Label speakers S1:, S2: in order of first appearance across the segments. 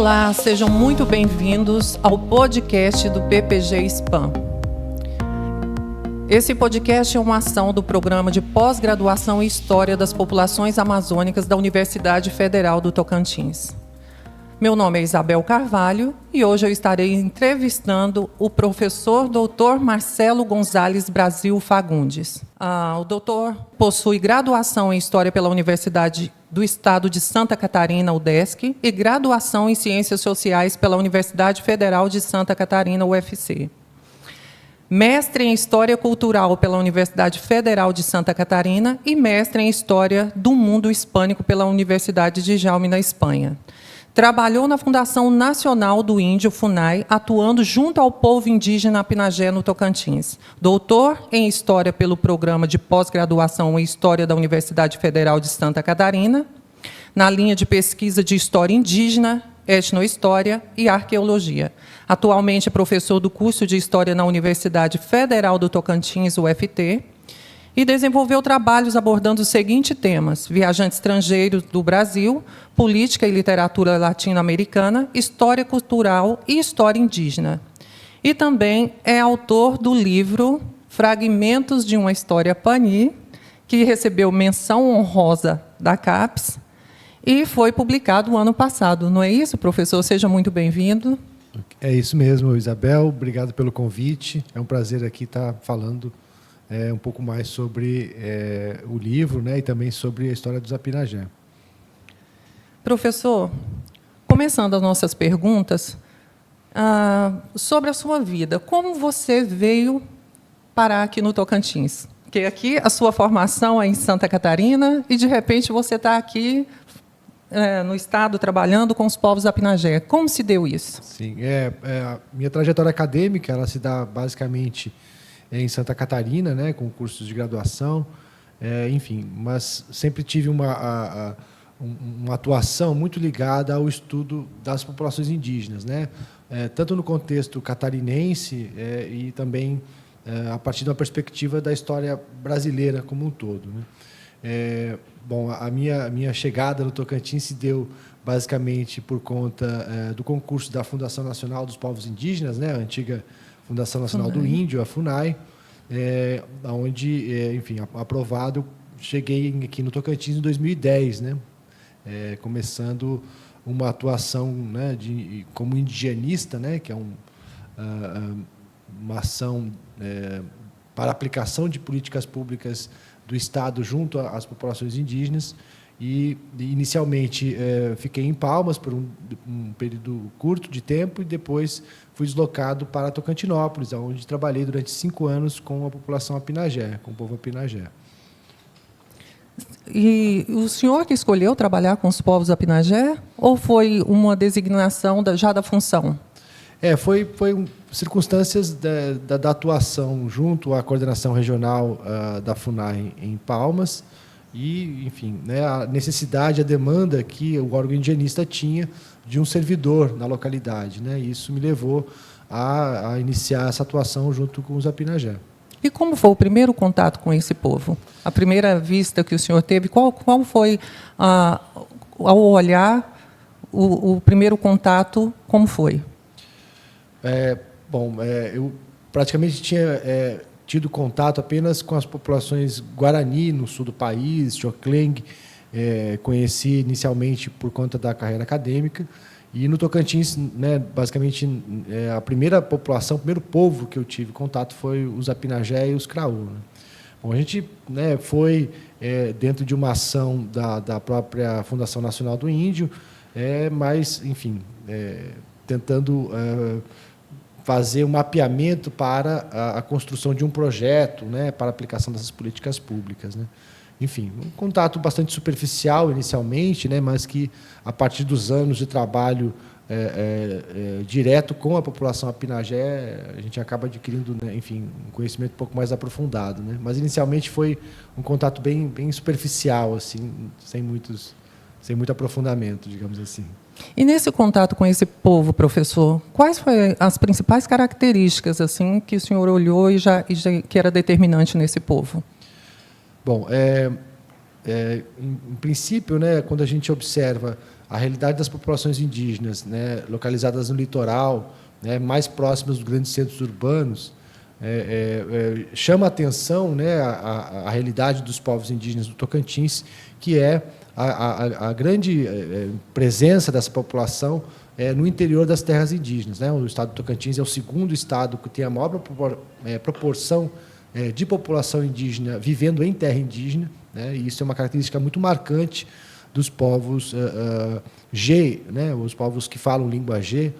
S1: Olá, sejam muito bem-vindos ao podcast do PPG SPAM. Esse podcast é uma ação do Programa de Pós-Graduação em História das Populações Amazônicas da Universidade Federal do Tocantins. Meu nome é Isabel Carvalho e hoje eu estarei entrevistando o professor Dr. Marcelo Gonzalez Brasil Fagundes. O doutor possui graduação em História pela Universidade do Estado de Santa Catarina, UDESC, e graduação em Ciências Sociais pela Universidade Federal de Santa Catarina, UFC. Mestre em História Cultural pela Universidade Federal de Santa Catarina e mestre em História do Mundo Hispânico pela Universidade de Jaume, na Espanha. Trabalhou na Fundação Nacional do Índio, FUNAI, atuando junto ao povo indígena Apinagé, no Tocantins. Doutor em História pelo Programa de Pós-Graduação em História da Universidade Federal de Santa Catarina, na linha de pesquisa de História Indígena, Etnohistória e Arqueologia. Atualmente é professor do curso de História na Universidade Federal do Tocantins, UFT, e desenvolveu trabalhos abordando os seguintes temas: viajantes estrangeiros do Brasil, política e literatura latino-americana, história cultural e história indígena. E também é autor do livro Fragmentos de uma História Pani, que recebeu menção honrosa da CAPES e foi publicado no ano passado. Não é isso, professor? Seja muito bem-vindo.
S2: É isso mesmo, Isabel. Obrigado pelo convite. É um prazer aqui estar falando um pouco mais sobre o livro, né, e também sobre a história dos Apinagé.
S1: Professor, começando as nossas perguntas, sobre a sua vida, como você veio parar aqui no Tocantins? Porque aqui a sua formação é em Santa Catarina e, de repente, você está aqui no estado trabalhando com os povos Apinagé. Como se deu isso?
S2: Sim, a minha trajetória acadêmica ela se dá basicamente em Santa Catarina, né, com cursos de graduação, enfim, mas sempre tive uma atuação muito ligada ao estudo das populações indígenas, né, tanto no contexto catarinense e também a partir de uma perspectiva da história brasileira como um todo, né. Bom, a minha chegada no Tocantins se deu basicamente por conta do concurso da Fundação Nacional dos Povos Indígenas, né, a antiga Fundação Nacional do Índio, a FUNAI, onde, enfim, aprovado, eu cheguei aqui no Tocantins em 2010, né, começando uma atuação, né, como indigenista, né, que é uma ação para aplicação de políticas públicas do Estado junto às populações indígenas. E inicialmente fiquei em Palmas por um período curto de tempo e depois fui deslocado para Tocantinópolis, onde trabalhei durante 5 anos com a população Apinagé, com o povo Apinagé.
S1: E o senhor que escolheu trabalhar com os povos Apinagé ou foi uma designação já da função?
S2: Foi circunstâncias da atuação junto à coordenação regional da FUNAI em Palmas. E, enfim, né, a necessidade, a demanda que o órgão indigenista tinha de um servidor na localidade, né? Isso me levou a iniciar essa atuação junto com os Apinagé.
S1: E como foi o primeiro contato com esse povo? A primeira vista que o senhor teve, qual foi, ao olhar, o primeiro contato, como foi?
S2: Eu praticamente tinha tido contato apenas com as populações Guarani, no sul do país, Xocleng, conheci inicialmente por conta da carreira acadêmica, e no Tocantins, né, basicamente, a primeira população, o primeiro povo que eu tive contato foi os Apinagé e os Craô, né? Bom, a gente, né, foi dentro de uma ação da própria Fundação Nacional do Índio, mas, enfim, tentando fazer um mapeamento para a construção de um projeto, né, para a aplicação dessas políticas públicas, né. Enfim, um contato bastante superficial inicialmente, né, mas que, a partir dos anos de trabalho direto com a população Apinagé, a gente acaba adquirindo, né, enfim, um conhecimento um pouco mais aprofundado, né. Mas, inicialmente, foi um contato bem superficial, assim, sem muito aprofundamento, digamos assim.
S1: E nesse contato com esse povo, professor, quais foram as principais características assim que o senhor olhou e já que era determinante nesse povo?
S2: Bom, em princípio, né, quando a gente observa a realidade das populações indígenas, né, localizadas no litoral, né, mais próximas dos grandes centros urbanos, chama a atenção, né, a realidade dos povos indígenas do Tocantins, que é a grande presença dessa população no interior das terras indígenas, né? O estado do Tocantins é o segundo estado que tem a maior proporção de população indígena vivendo em terra indígena, né? E isso é uma característica muito marcante dos povos G, né? Os povos que falam língua G,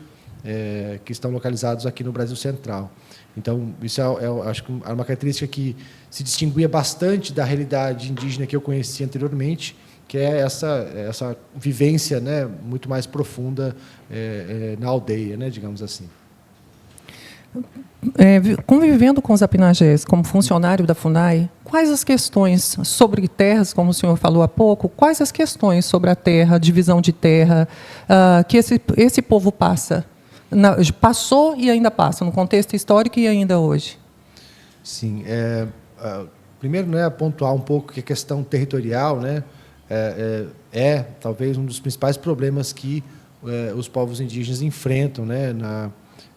S2: que estão localizados aqui no Brasil Central. Então, isso acho que é uma característica que se distinguia bastante da realidade indígena que eu conhecia anteriormente, que é essa vivência, né, muito mais profunda na aldeia, né, digamos assim.
S1: Convivendo com os apinagés como funcionário da FUNAI, quais as questões sobre terras, como o senhor falou há pouco, quais as questões sobre a terra, divisão de terra, que esse povo passou e ainda passa, no contexto histórico e ainda hoje?
S2: Sim. Primeiro, né, pontuar um pouco que a questão territorial, né, talvez um dos principais problemas que os povos indígenas enfrentam, né,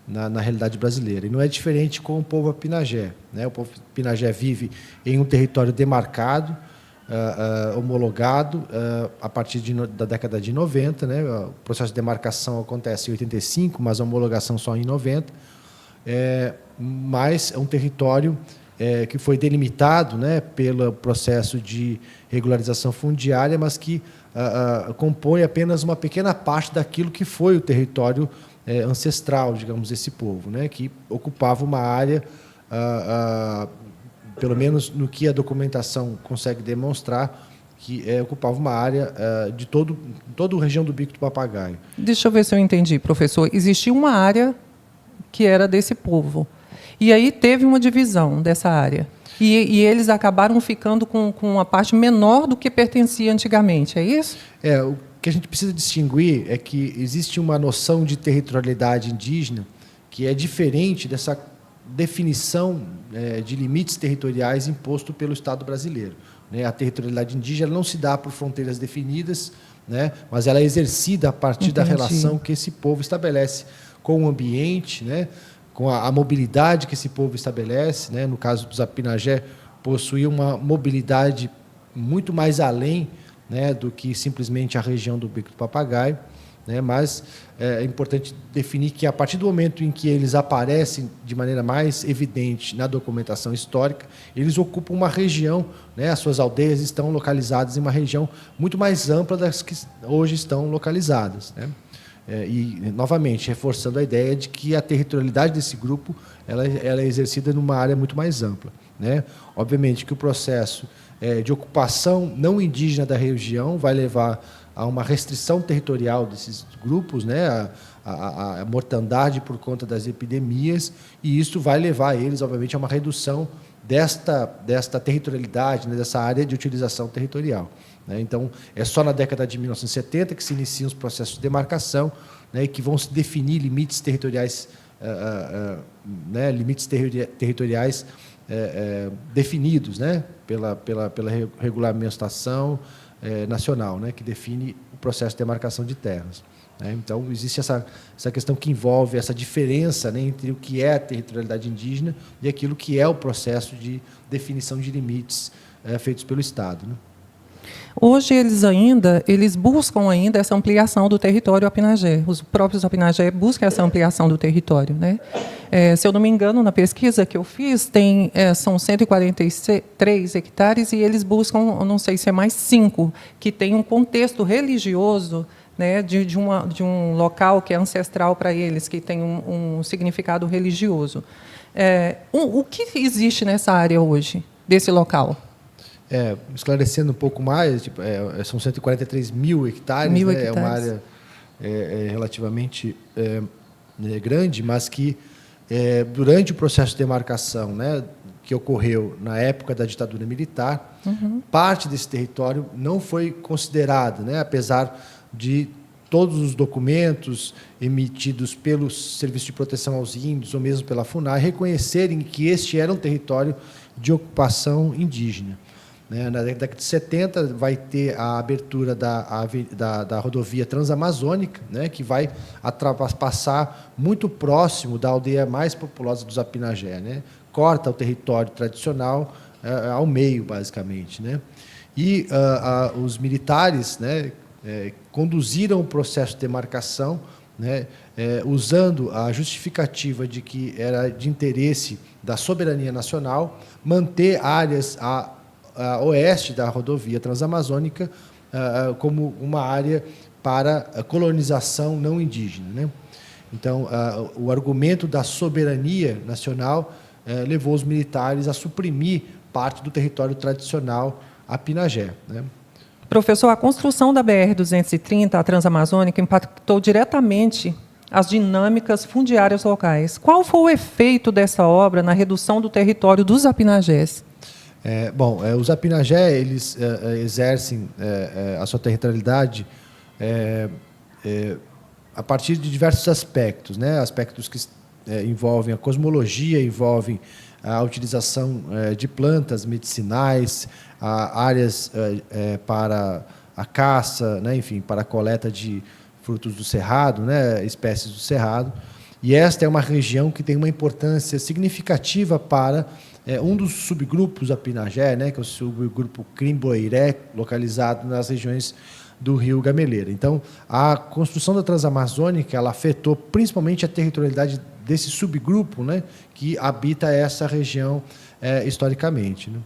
S2: na realidade brasileira. E não é diferente com o povo apinagé, né? O povo apinagé vive em um território demarcado, homologado, a partir da década de 90. Né? O processo de demarcação acontece em 85, mas a homologação só em 90. Mas é um território que foi delimitado, né, pelo processo de regularização fundiária, mas que compõe apenas uma pequena parte daquilo que foi o território ancestral, digamos, desse povo, né, que ocupava uma área, pelo menos no que a documentação consegue demonstrar, que ocupava uma área de toda a região do Bico do Papagaio.
S1: Deixa eu ver se eu entendi, professor. Existia uma área que era desse povo. E aí teve uma divisão dessa área. E eles acabaram ficando com uma parte menor do que pertencia antigamente, é isso?
S2: O que a gente precisa distinguir é que existe uma noção de territorialidade indígena que é diferente dessa definição de limites territoriais imposto pelo Estado brasileiro. Né? A territorialidade indígena não se dá por fronteiras definidas, né? Mas ela é exercida a partir da relação que esse povo estabelece com o ambiente, né? Com a mobilidade que esse povo estabelece, né? No caso dos apinagé, possuía uma mobilidade muito mais além, né, do que simplesmente a região do Bico do Papagaio, né? Mas é importante definir que, a partir do momento em que eles aparecem de maneira mais evidente na documentação histórica, eles ocupam uma região, né? As suas aldeias estão localizadas em uma região muito mais ampla das que hoje estão localizadas, né? E, novamente, reforçando a ideia de que a territorialidade desse grupo ela é exercida numa área muito mais ampla, né? Obviamente que o processo de ocupação não indígena da região vai levar a uma restrição territorial desses grupos, né? A mortandade por conta das epidemias, e isso vai levar eles, obviamente, a uma redução desta territorialidade, né? Dessa área de utilização territorial. Então, é só na década de 1970 que se iniciam os processos de demarcação, né, e que vão se definir limites territoriais, territoriais definidos, né, pela regulamentação nacional, né, que define o processo de demarcação de terras. Então, existe essa questão que envolve essa diferença, né, entre o que é a territorialidade indígena e aquilo que é o processo de definição de limites feitos pelo Estado, né?
S1: Hoje eles buscam ainda essa ampliação do território apinagé. Os próprios apinagé buscam essa ampliação do território, né? Se eu não me engano, na pesquisa que eu fiz, são 143 hectares e eles buscam, não sei se é mais 5, que tem um contexto religioso, né, de um local que é ancestral para eles, que tem um significado religioso. O que existe nessa área hoje, desse local?
S2: Esclarecendo um pouco mais, são 143 mil hectares, né? Hectares. É uma área relativamente grande, mas que, durante o processo de demarcação, né, que ocorreu na época da ditadura militar, parte desse território não foi considerada, né, apesar de todos os documentos emitidos pelo Serviço de Proteção aos Índios, ou mesmo pela FUNAI, reconhecerem que este era um território de ocupação indígena. né? Na década de 70 vai ter a abertura da rodovia Transamazônica, né? Que vai passar muito próximo da aldeia mais populosa do Zapinagé, né? Corta o território tradicional ao meio, basicamente, né? E os militares, né, conduziram o processo de demarcação, né, usando a justificativa de que era de interesse da soberania nacional manter áreas a oeste da rodovia Transamazônica como uma área para colonização não indígena, né? Então, o argumento da soberania nacional levou os militares a suprimir parte do território tradicional Apinagé, né?
S1: Professor, a construção da BR-230, a Transamazônica, impactou diretamente as dinâmicas fundiárias locais. Qual foi o efeito dessa obra na redução do território dos Apinagés?
S2: Os Apinagé, eles exercem a sua territorialidade a partir de diversos aspectos, né? Aspectos que envolvem a cosmologia, envolvem a utilização de plantas medicinais, áreas para a caça, né? Enfim, para a coleta de frutos do cerrado, né? Espécies do cerrado. E esta é uma região que tem uma importância significativa para um dos subgrupos Apinagé, né? Que é o subgrupo Crimboiré, localizado nas regiões do Rio Gameleira. Então, a construção da Transamazônica ela afetou principalmente a territorialidade desse subgrupo, né, que habita essa região historicamente, né?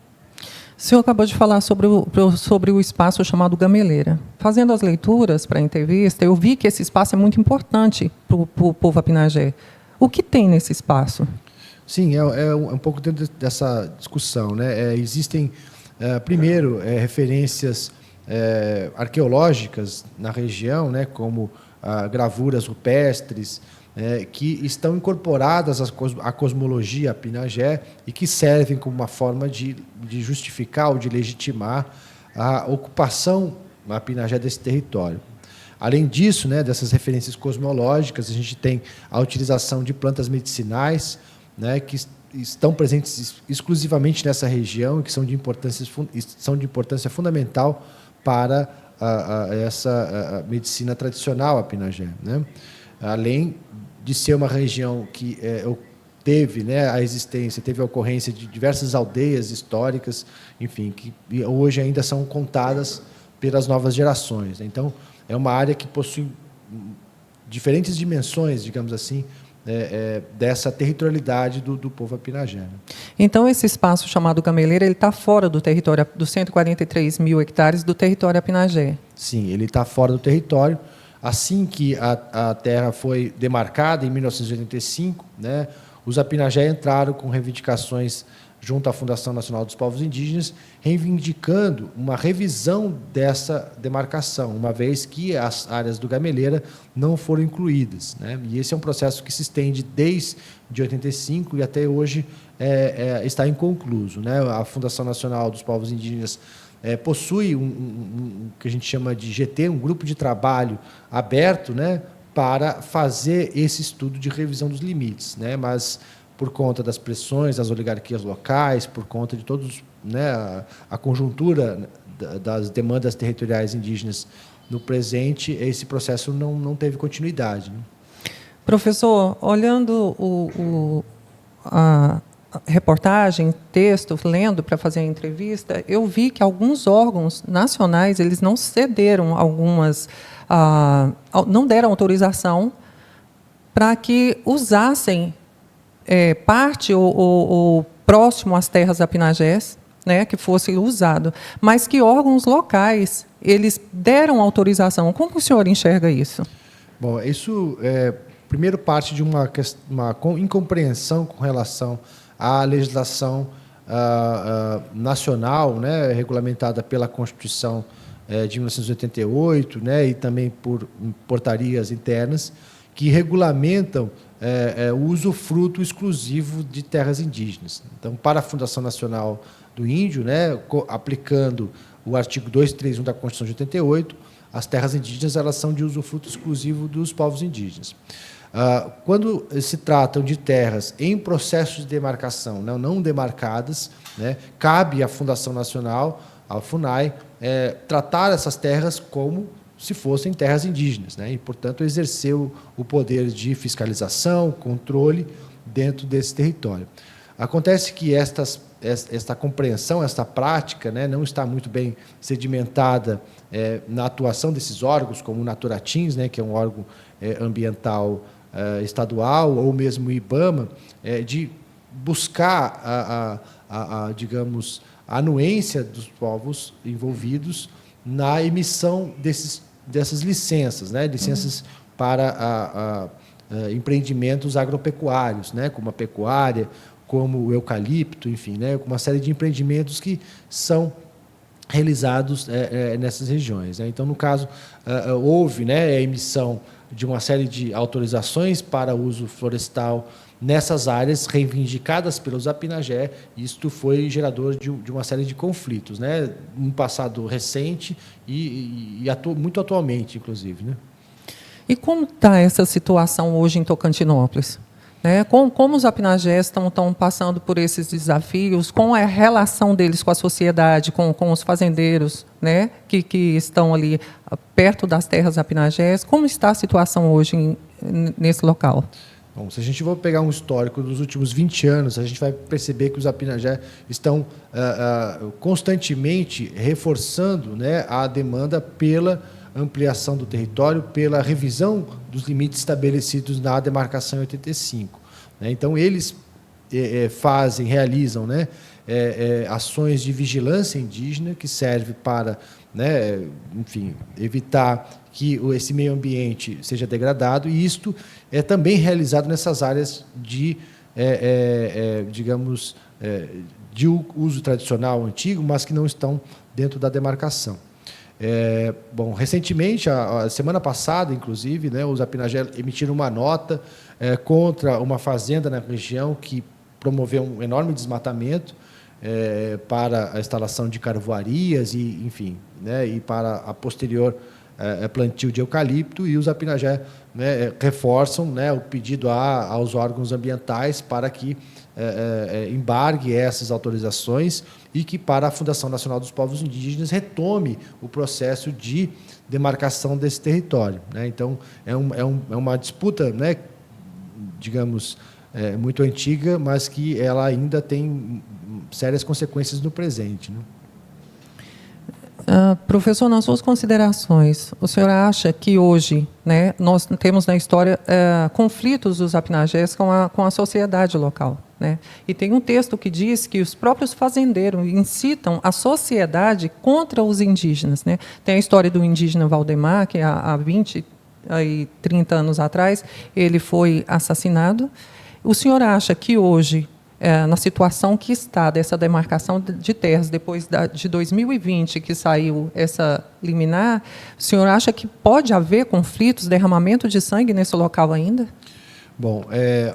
S1: O senhor acabou de falar sobre o espaço chamado Gameleira. Fazendo as leituras para a entrevista, eu vi que esse espaço é muito importante para o povo Apinagé. O que tem nesse espaço?
S2: Sim, é um pouco dentro dessa discussão, né? Existem, primeiro, referências arqueológicas na região, né, como gravuras rupestres, que estão incorporadas à cosmologia Apinagé e que servem como uma forma de justificar ou de legitimar a ocupação Apinagé desse território. Além disso, né, dessas referências cosmológicas, a gente tem a utilização de plantas medicinais, né, que estão presentes exclusivamente nessa região e que são de importância fundamental para essa medicina tradicional Apinagé, né? Além de ser uma região que teve, né, teve a ocorrência de diversas aldeias históricas, enfim, que hoje ainda são contadas pelas novas gerações. Então, é uma área que possui diferentes dimensões, digamos assim, dessa territorialidade do povo Apinagé, né?
S1: Então, esse espaço chamado Gameleira, ele está fora do território, dos 143 mil hectares do território Apinagé?
S2: Sim, ele está fora do território. Assim que a terra foi demarcada, em 1985, né, os Apinagé entraram com reivindicações junto à Fundação Nacional dos Povos Indígenas, reivindicando uma revisão dessa demarcação, uma vez que as áreas do Gameleira não foram incluídas, né? E esse é um processo que se estende desde 85 e até hoje está inconcluso, né? A Fundação Nacional dos Povos Indígenas possui um que a gente chama de GT, um grupo de trabalho aberto, né, para fazer esse estudo de revisão dos limites, né? Mas por conta das pressões das oligarquias locais, por conta de todos, né, a conjuntura das demandas territoriais indígenas no presente, esse processo não teve continuidade, né?
S1: Professor, olhando a reportagem, texto, lendo para fazer a entrevista, eu vi que alguns órgãos nacionais eles não cederam não deram autorização para que usassem parte ou próximo às terras apinagés, né, que fosse usado, mas que órgãos locais eles deram autorização. Como o senhor enxerga isso?
S2: Bom, isso primeiro parte de uma incompreensão com relação à legislação nacional, né, regulamentada pela Constituição de 1988, né, e também por portarias internas que regulamentam o usufruto exclusivo de terras indígenas. Então, para a Fundação Nacional do Índio, né, aplicando o artigo 231 da Constituição de 88, as terras indígenas elas são de usufruto exclusivo dos povos indígenas. Quando se tratam de terras em processo de demarcação, não demarcadas, né, cabe à Fundação Nacional a FUNAI, tratar essas terras como se fossem terras indígenas, né? E, portanto, exerceu o poder de fiscalização, controle dentro desse território. Acontece que esta compreensão, esta prática, né, não está muito bem sedimentada na atuação desses órgãos, como o Naturatins, né, que é um órgão ambiental estadual, ou mesmo o IBAMA, de buscar, digamos, a anuência dos povos envolvidos na emissão dessas licenças, né, licenças para empreendimentos agropecuários, né, como a pecuária, como o eucalipto, enfim, né, uma série de empreendimentos que são realizados nessas regiões, né. Então, no caso, houve, né, a emissão de uma série de autorizações para uso florestal nessas áreas reivindicadas pelos Apinagé, e isto foi gerador de uma série de conflitos, né, no passado recente e muito atualmente, inclusive, né.
S1: E como está essa situação hoje em Tocantinópolis? Né? Como os Apinagés estão passando por esses desafios, com a relação deles com a sociedade, com os fazendeiros, né? que estão ali perto das terras Apinagés, como está a situação hoje nesse local?
S2: Bom, se a gente for pegar um histórico dos últimos 20 anos, a gente vai perceber que os Apinagé estão constantemente reforçando, né, a demanda pela ampliação do território, pela revisão dos limites estabelecidos na demarcação 85. Né? Então, eles realizam, né, ações de vigilância indígena que serve para, né, enfim, evitar que esse meio ambiente seja degradado, e isto é também realizado nessas áreas de, digamos, de uso tradicional antigo, mas que não estão dentro da demarcação. Bom, recentemente, a semana passada, inclusive, né, os Apinagé emitiram uma nota contra uma fazenda na região que promoveu um enorme desmatamento para a instalação de carvoarias e, enfim, né, e para a posterior plantio de eucalipto, e os Apinagé, né, reforçam, né, o pedido aos órgãos ambientais para que embargue essas autorizações e que, para a Fundação Nacional dos Povos Indígenas, retome o processo de demarcação desse território. Né? Então, é uma disputa, né, digamos, muito antiga, mas que ela ainda tem sérias consequências no presente. Né?
S1: Professor, nas suas considerações, o senhor acha que hoje, né, nós temos na história conflitos dos Apinagés com a sociedade local? Né? E tem um texto que diz que os próprios fazendeiros incitam a sociedade contra os indígenas. Né? Tem a história do indígena Valdemar, que há 20 e 30 anos atrás ele foi assassinado. O senhor acha que hoje, na situação que está dessa demarcação de terras, depois de 2020, que saiu essa liminar, o senhor acha que pode haver conflitos, derramamento de sangue nesse local ainda?
S2: Bom, é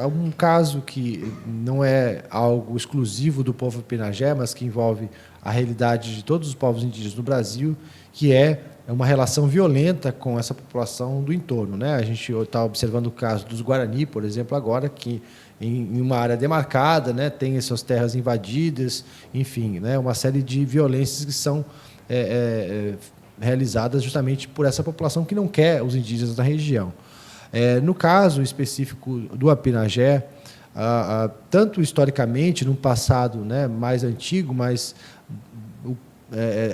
S2: um caso que não é algo exclusivo do povo Apinagé, mas que envolve a realidade de todos os povos indígenas do Brasil, que é uma relação violenta com essa população do entorno. Né? A gente está observando o caso dos Guarani, por exemplo, agora, que em uma área demarcada, né, tem as suas terras invadidas, enfim, né, uma série de violências que são realizadas justamente por essa população que não quer os indígenas da região. No caso específico do Apinagé, tanto historicamente, num passado, né, mais antigo, mas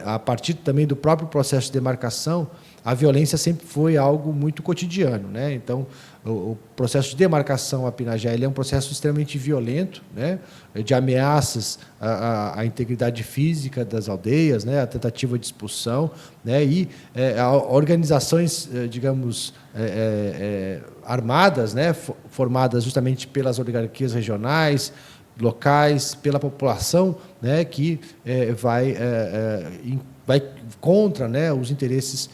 S2: a partir também do próprio processo de demarcação, a violência sempre foi algo muito cotidiano. Né? Então, o processo de demarcação Apinagé ele é um processo extremamente violento, né? De ameaças à integridade física das aldeias, né? A tentativa de expulsão, né? E organizações, digamos, armadas, né? Formadas justamente pelas oligarquias regionais, locais, pela população, né? Que vai contra, né, os interesses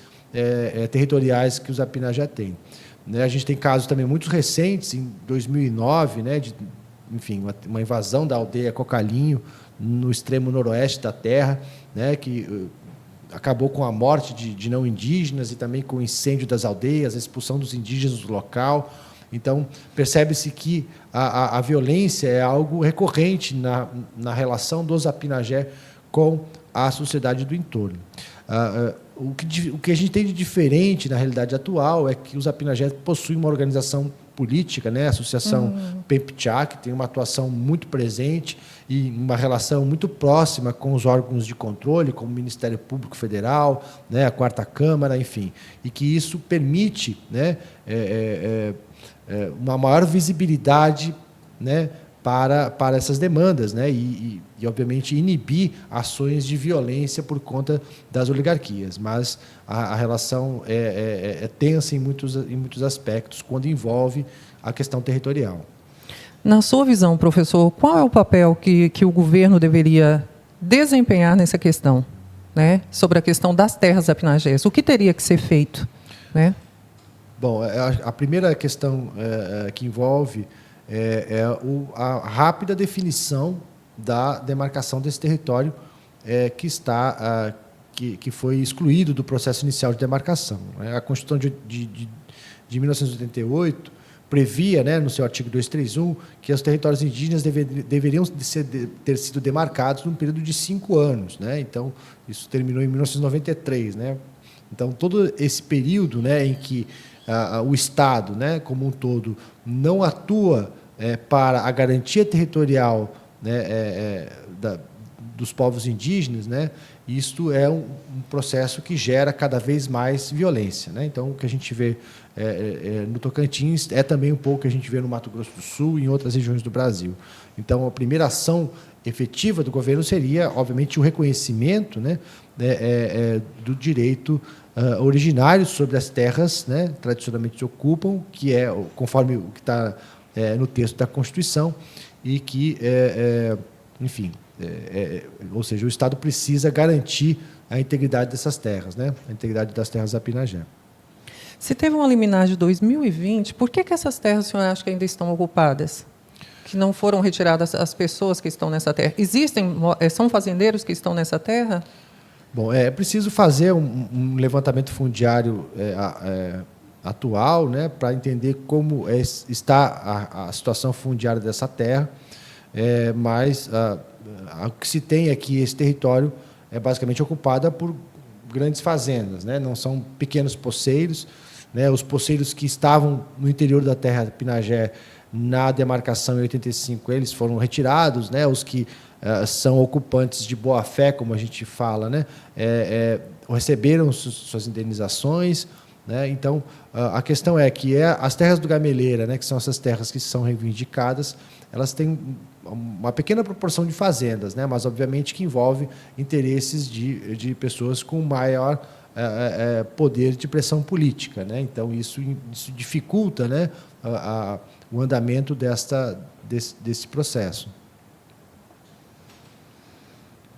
S2: territoriais que os Apinagé têm. A gente tem casos também muito recentes, em 2009, né, enfim, uma invasão da aldeia Cocalinho, no extremo noroeste da terra, né, que acabou com a morte de não indígenas e também com o incêndio das aldeias, a expulsão dos indígenas do local. Então, percebe-se que a violência é algo recorrente na relação dos Apinagé com a sociedade do entorno. O que a gente tem de diferente na realidade atual é que os Apinagés possuem uma organização política, né? A Associação PEMPTCHA, que tem uma atuação muito presente e uma relação muito próxima com os órgãos de controle, como o Ministério Público Federal, né? A Quarta Câmara, enfim, e que isso permite, né? Uma maior visibilidade, né? Para essas demandas, né? E, obviamente, inibir ações de violência por conta das oligarquias. Mas a relação é tensa em muitos aspectos, quando envolve a questão territorial.
S1: Na sua visão, professor, qual é o papel que o governo deveria desempenhar nessa questão, né? Sobre a questão das terras apinagés? O que teria que ser feito, né?
S2: Bom, a primeira questão que envolve a rápida definição da demarcação desse território que foi excluído do processo inicial de demarcação. A Constituição de 1988 previa, né, no seu artigo 231, que os territórios indígenas deveriam ter sido demarcados num período de 5 anos. Né? Então, isso terminou em 1993. Né? Então, todo esse período, né, em que o Estado, né, como um todo, não atua para a garantia territorial, né, dos povos indígenas, né, isto é um processo que gera cada vez mais violência. Né? Então, o que a gente vê no Tocantins é também um pouco o que a gente vê no Mato Grosso do Sul e em outras regiões do Brasil. Então, a primeira ação efetiva do governo seria, obviamente, o reconhecimento, né, do direito originário sobre as terras, né, tradicionalmente se ocupam, que é conforme o que está no texto da Constituição, e que, enfim, ou seja, o Estado precisa garantir a integridade dessas terras, né, a integridade das terras apinagé.
S1: Se teve uma liminar de 2020, por que essas terras, o senhor acha que ainda estão ocupadas? Que não foram retiradas as pessoas que estão nessa terra? São fazendeiros que estão nessa terra?
S2: Bom, é preciso fazer um levantamento fundiário atual, né, para entender como está a situação fundiária dessa terra, mas o que se tem é que esse território é basicamente ocupado por grandes fazendas, né, não são pequenos poceiros, né, os poceiros que estavam no interior da terra Apinagé na demarcação em 85, eles foram retirados, né, os que são ocupantes de boa-fé, como a gente fala, né, receberam suas indenizações. Né? Então, a questão é que as terras do Gameleira, né, que são essas terras que são reivindicadas, elas têm uma pequena proporção de fazendas, né, mas, obviamente, que envolve interesses de pessoas com maior poder de pressão política. Né? Então, isso dificulta, né, o andamento desse processo.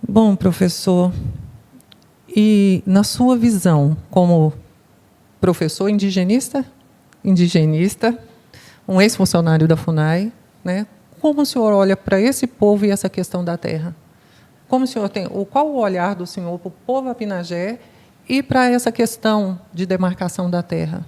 S1: Bom, professor, e na sua visão, como professor indigenista, um ex-funcionário da FUNAI, né, como o senhor olha para esse povo e essa questão da terra? Como o senhor qual o olhar do senhor para o povo apinagé e para essa questão de demarcação da terra?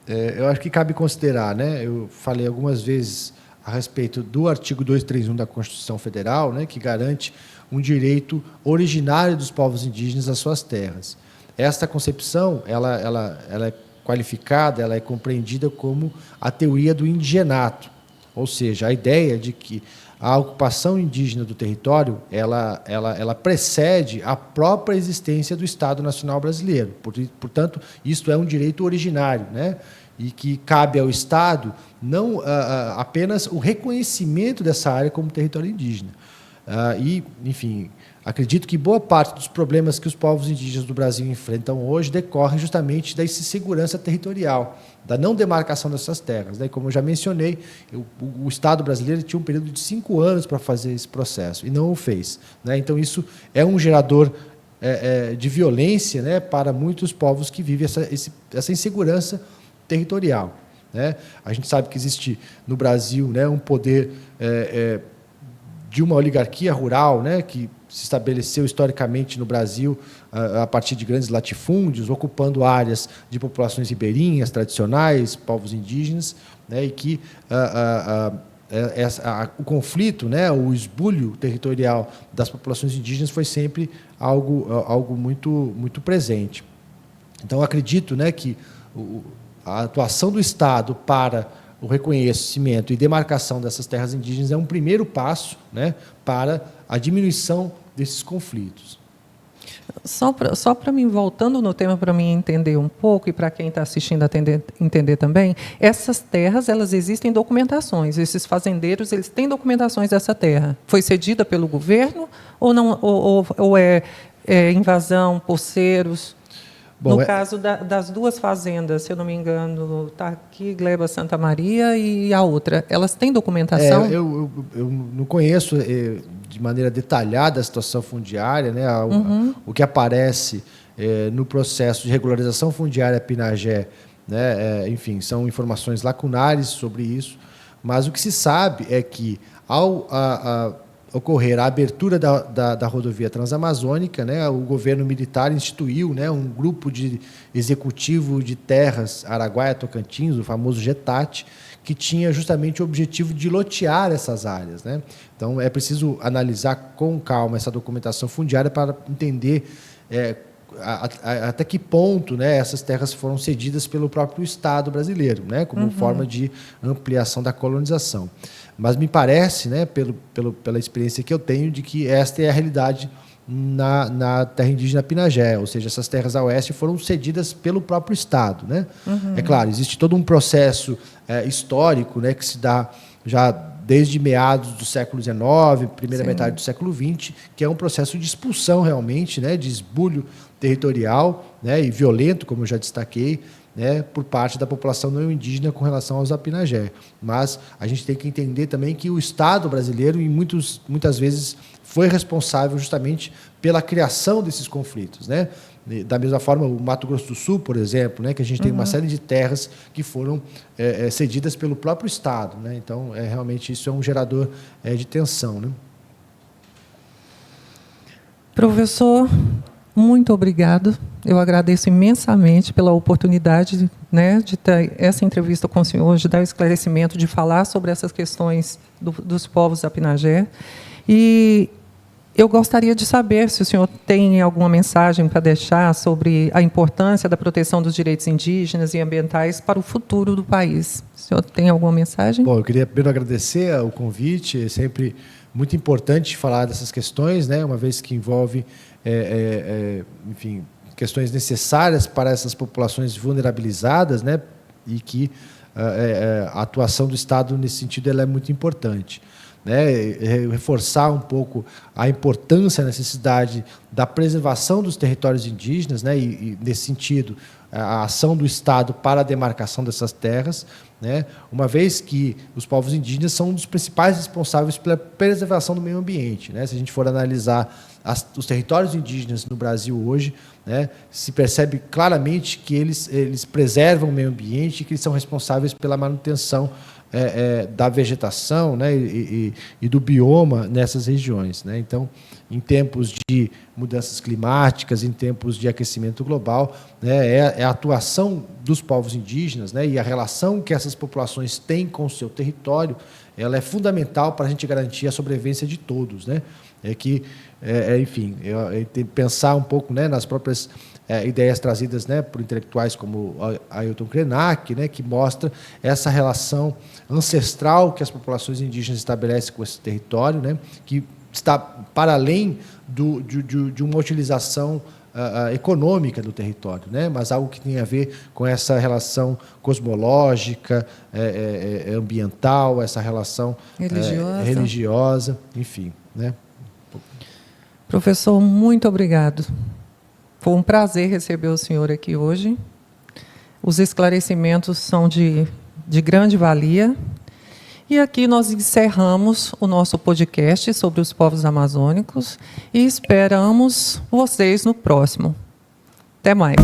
S2: Eu acho que cabe considerar, né? Eu falei algumas vezes a respeito do artigo 231 da Constituição Federal, né, que garante um direito originário dos povos indígenas às suas terras. Esta concepção ela é qualificada, ela é compreendida como a teoria do indigenato, ou seja, a ideia de que a ocupação indígena do território ela precede a própria existência do Estado Nacional Brasileiro. Portanto, isto é um direito originário, né? E que cabe ao Estado não apenas o reconhecimento dessa área como território indígena. E, enfim, acredito que boa parte dos problemas que os povos indígenas do Brasil enfrentam hoje decorrem justamente da insegurança territorial, da não demarcação dessas terras. Né? Como eu já mencionei, o Estado brasileiro tinha um período de 5 anos para fazer esse processo e não o fez. Né? Então, isso é um gerador de violência, né, para muitos povos que vivem essa insegurança territorial. Né? A gente sabe que existe no Brasil, né, um poder de uma oligarquia rural, né, que se estabeleceu historicamente no Brasil a partir de grandes latifúndios, ocupando áreas de populações ribeirinhas tradicionais, povos indígenas, né, e que o conflito, né, o esbulho territorial das populações indígenas foi sempre algo muito presente. Então, acredito, né, que a atuação do Estado para o reconhecimento e demarcação dessas terras indígenas é um primeiro passo, né, para a diminuição desses conflitos.
S1: Só para mim, voltando no tema, para mim entender um pouco, e para quem está assistindo entender também, essas terras, elas existem documentações, esses fazendeiros, eles têm documentações dessa terra. Foi cedida pelo governo ou não, ou é invasão, poceiros? Bom, no caso das duas fazendas, se eu não me engano, está aqui Gleba Santa Maria e a outra, elas têm documentação?
S2: Eu não conheço de maneira detalhada a situação fundiária, né? O que aparece no processo de regularização fundiária Pinagé, né? Enfim, são informações lacunares sobre isso, mas o que se sabe é que, ao ocorrer a abertura da rodovia transamazônica, né, o governo militar instituiu, né, um grupo de executivo de terras Araguaia-Tocantins, o famoso GETAT, que tinha justamente o objetivo de lotear essas áreas, né? Então, é preciso analisar com calma essa documentação fundiária para entender até que ponto, né, essas terras foram cedidas pelo próprio Estado brasileiro, né, como forma de ampliação da colonização. Mas me parece, né, pela experiência que eu tenho, de que esta é a realidade na terra indígena Pinagé, ou seja, essas terras a oeste foram cedidas pelo próprio Estado, né? É claro, existe todo um processo histórico, né, que se dá já desde meados do século XIX, primeira metade do século XX, que é um processo de expulsão realmente, né, de esbulho territorial, né, e violento, como eu já destaquei, né, por parte da população não indígena com relação aos Apinagé. Mas a gente tem que entender também que o Estado brasileiro, muitas vezes, foi responsável justamente pela criação desses conflitos, né? Da mesma forma, o Mato Grosso do Sul, por exemplo, né, que a gente tem uma série de terras que foram cedidas pelo próprio Estado, né? Então, realmente, isso é um gerador de tensão, né?
S1: Professor, muito obrigado. Eu agradeço imensamente pela oportunidade, né, de ter essa entrevista com o senhor, de dar o esclarecimento, de falar sobre essas questões dos povos Apinagé. E eu gostaria de saber se o senhor tem alguma mensagem para deixar sobre a importância da proteção dos direitos indígenas e ambientais para o futuro do país. O senhor tem alguma mensagem?
S2: Bom, eu queria primeiro agradecer o convite. É sempre muito importante falar dessas questões, né, uma vez que envolve, enfim, questões necessárias para essas populações vulnerabilizadas, né, e que a atuação do Estado nesse sentido ela é muito importante. Né, reforçar um pouco a importância, a necessidade da preservação dos territórios indígenas, né, e nesse sentido, a ação do Estado para a demarcação dessas terras, né, uma vez que os povos indígenas são um dos principais responsáveis pela preservação do meio ambiente. Né, se a gente for analisar os territórios indígenas no Brasil hoje, né, se percebe claramente que eles preservam o meio ambiente e que eles são responsáveis pela manutenção da vegetação, né, e do bioma nessas regiões, né? Então, em tempos de mudanças climáticas, em tempos de aquecimento global, né, a atuação dos povos indígenas, né, e a relação que essas populações têm com o seu território, ela é fundamental para a gente garantir a sobrevivência de todos, né? Enfim, pensar um pouco, né, nas próprias ideias trazidas, né, por intelectuais como Ailton Krenak, né, que mostra essa relação ancestral que as populações indígenas estabelecem com esse território, né, que está para além de uma utilização econômica do território, né, mas algo que tem a ver com essa relação cosmológica, ambiental, essa relação religiosa, enfim, né.
S1: Professor, muito obrigado. Foi um prazer receber o senhor aqui hoje. Os esclarecimentos são de grande valia. E aqui nós encerramos o nosso podcast sobre os povos amazônicos e esperamos vocês no próximo. Até mais.